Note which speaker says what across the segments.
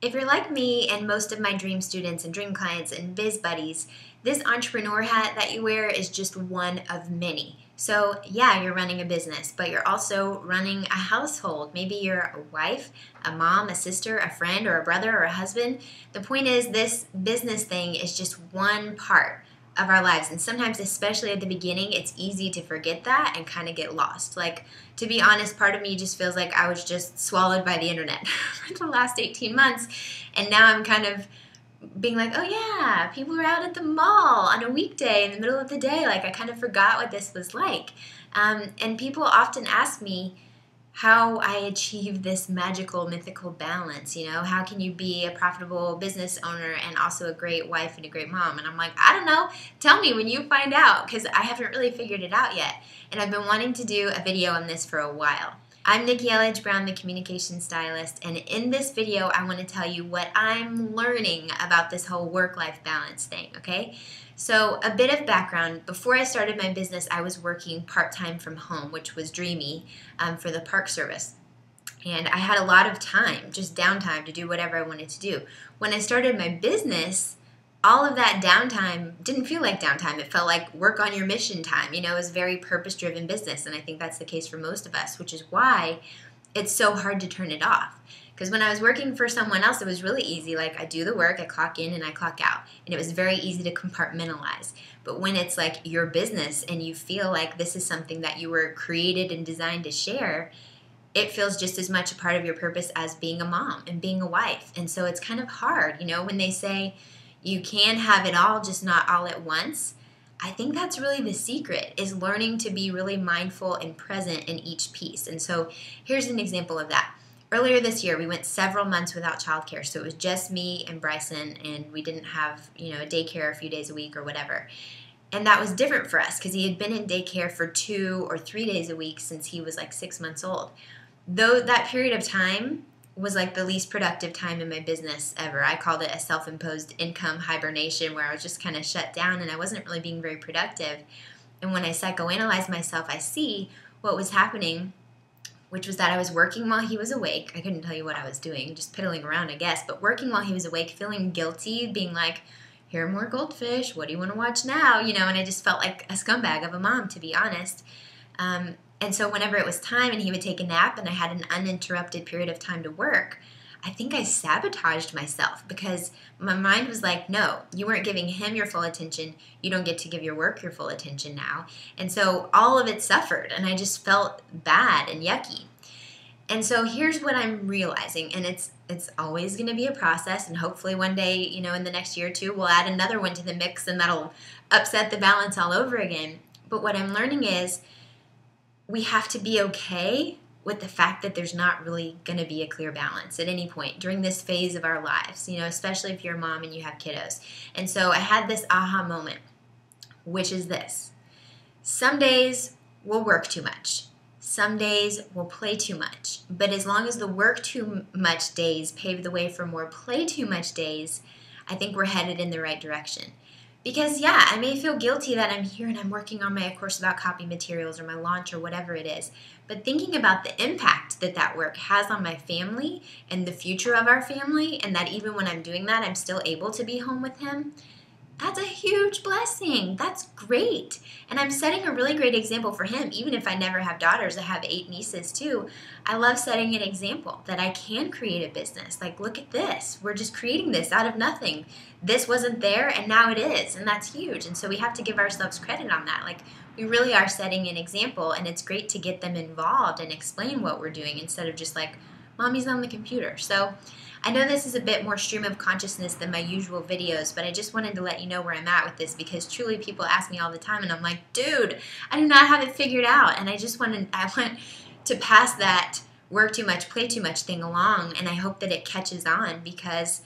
Speaker 1: If you're like me and most of my dream students and dream clients and biz buddies, this entrepreneur hat that you wear is just one of many. So yeah, you're running a business, but you're also running a household. Maybe you're a wife, a mom, a sister, a friend, or a brother, or a husband. The point is, this business thing is just one part of our lives. And sometimes, especially at the beginning, it's easy to forget that and kind of get lost. Like, to be honest, part of me just feels like I was just swallowed by the internet for the last 18 months. And now I'm kind of being like, oh yeah, people are out at the mall on a weekday in the middle of the day. Like, I kind of forgot what this was like. And people often ask me how I achieve this magical, mythical balance. You know, how can you be a profitable business owner and also a great wife and a great mom? And I'm like, I don't know. Tell me when you find out, because I haven't really figured it out yet. And I've been wanting to do a video on this for a while. I'm Nikki Elledge Brown, the communication stylist, and in this video, I want to tell you what I'm learning about this whole work-life balance thing, okay? So a bit of background. Before I started my business, I was working part-time from home, which was dreamy for the Park Service. And I had a lot of time, just downtime, to do whatever I wanted to do. When I started my business, all of that downtime didn't feel like downtime. It felt like work on your mission time. You know, it was very purpose-driven business, and I think that's the case for most of us, which is why it's so hard to turn it off. Because when I was working for someone else, it was really easy. Like, I do the work, I clock in and I clock out. And it was very easy to compartmentalize. But when it's like your business and you feel like this is something that you were created and designed to share, it feels just as much a part of your purpose as being a mom and being a wife. And so it's kind of hard, you know, when they say you can have it all, just not all at once. I think that's really the secret, is learning to be really mindful and present in each piece. And so here's an example of that. Earlier this year, we went several months without childcare. So it was just me and Bryson, and we didn't have, you know, daycare a few days a week or whatever. And that was different for us because he had been in daycare for 2 or 3 days a week since he was like 6 months old. Though that period of time was like the least productive time in my business ever. I called it a self-imposed income hibernation, where I was just kind of shut down and I wasn't really being very productive. And when I psychoanalyze myself, I see what was happening, which was that I was working while he was awake. I couldn't tell you what I was doing, just piddling around, I guess, but working while he was awake, feeling guilty, being like, here are more goldfish, what do you want to watch now? You know, and I just felt like a scumbag of a mom, to be honest. And so whenever it was time and he would take a nap and I had an uninterrupted period of time to work, I think I sabotaged myself because my mind was like, no, you weren't giving him your full attention. You don't get to give your work your full attention now. And so all of it suffered, and I just felt bad and yucky. And so here's what I'm realizing, and it's always going to be a process, and hopefully one day, you know, in the next year or two, we'll add another one to the mix and that'll upset the balance all over again. But what I'm learning is we have to be okay with the fact that there's not really going to be a clear balance at any point during this phase of our lives, you know, especially if you're a mom and you have kiddos. And so I had this aha moment, which is this. Some days we'll work too much. Some days we'll play too much. But as long as the work too much days pave the way for more play too much days, I think we're headed in the right direction. Because, yeah, I may feel guilty that I'm here and I'm working on my course about copy materials or my launch or whatever it is. But thinking about the impact that that work has on my family and the future of our family, and that even when I'm doing that, I'm still able to be home with him, that's a huge blessing. That's great. And I'm setting a really great example for him. Even if I never have daughters, I have 8 nieces too. I love setting an example that I can create a business. Like, look at this. We're just creating this out of nothing. This wasn't there and now it is. And that's huge. And so we have to give ourselves credit on that. Like, we really are setting an example, and it's great to get them involved and explain what we're doing instead of just like, mommy's on the computer. So I know this is a bit more stream of consciousness than my usual videos, but I just wanted to let you know where I'm at with this, because truly people ask me all the time and I'm like, dude, I do not have it figured out. And I want to pass that work too much, play too much thing along, and I hope that it catches on, because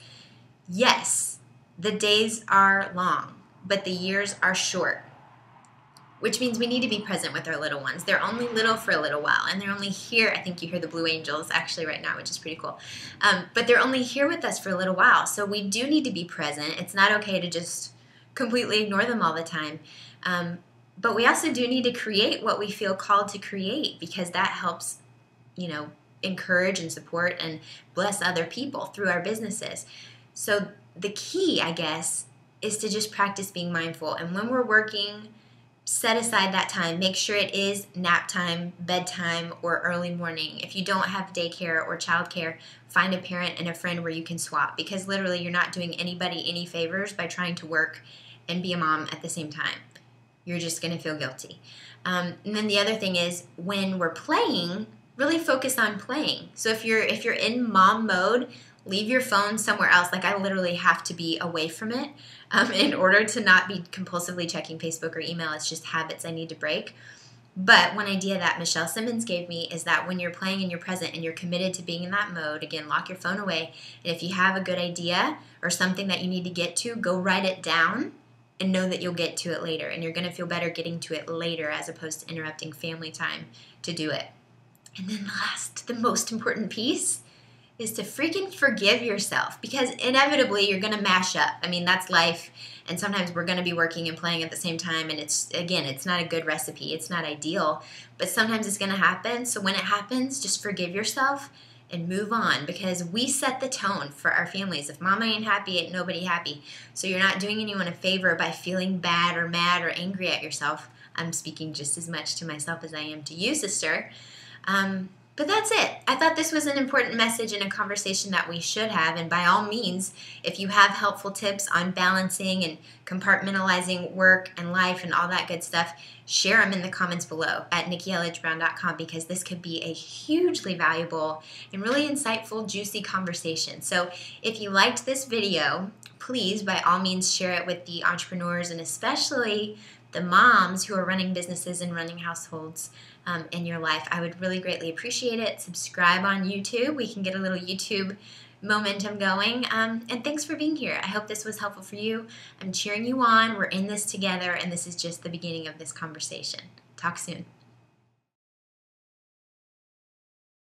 Speaker 1: yes, the days are long, but the years are short. Which means we need to be present with our little ones. They're only little for a little while, and they're only here. I think you hear the Blue Angels actually right now, which is pretty cool. But they're only here with us for a little while, so we do need to be present. It's not okay to just completely ignore them all the time. But we also do need to create what we feel called to create, because that helps, you know, encourage and support and bless other people through our businesses. So the key, I guess, is to just practice being mindful. And when we're working, set aside that time. Make sure it is nap time, bedtime, or early morning. If you don't have daycare or childcare, find a parent and a friend where you can swap, because literally you're not doing anybody any favors by trying to work and be a mom at the same time. You're just going to feel guilty. And then the other thing is, when we're playing, really focus on playing. So if you're in mom mode, leave your phone somewhere else. Like, I literally have to be away from it in order to not be compulsively checking Facebook or email. It's just habits I need to break. But one idea that Michelle Simmons gave me is that when you're playing and you're present and you're committed to being in that mode, again, lock your phone away. And if you have a good idea or something that you need to get to, go write it down and know that you'll get to it later. And you're going to feel better getting to it later as opposed to interrupting family time to do it. And then the most important piece is to freaking forgive yourself, because inevitably you're going to mash up. I mean, that's life, and sometimes we're going to be working and playing at the same time, and it's not a good recipe. It's not ideal, but sometimes it's going to happen. So when it happens, just forgive yourself and move on, because we set the tone for our families. If mama ain't happy, ain't nobody happy. So you're not doing anyone a favor by feeling bad or mad or angry at yourself. I'm speaking just as much to myself as I am to you, sister. But that's it. I thought this was an important message and a conversation that we should have. And by all means, if you have helpful tips on balancing and compartmentalizing work and life and all that good stuff, share them in the comments below at nikkilhbrown.com, because this could be a hugely valuable and really insightful, juicy conversation. So if you liked this video, please, by all means, share it with the entrepreneurs and especially the moms who are running businesses and running households in your life. I would really greatly appreciate it. Subscribe on YouTube. We can get a little YouTube momentum going. And thanks for being here. I hope this was helpful for you. I'm cheering you on. We're in this together, and this is just the beginning of this conversation. Talk soon.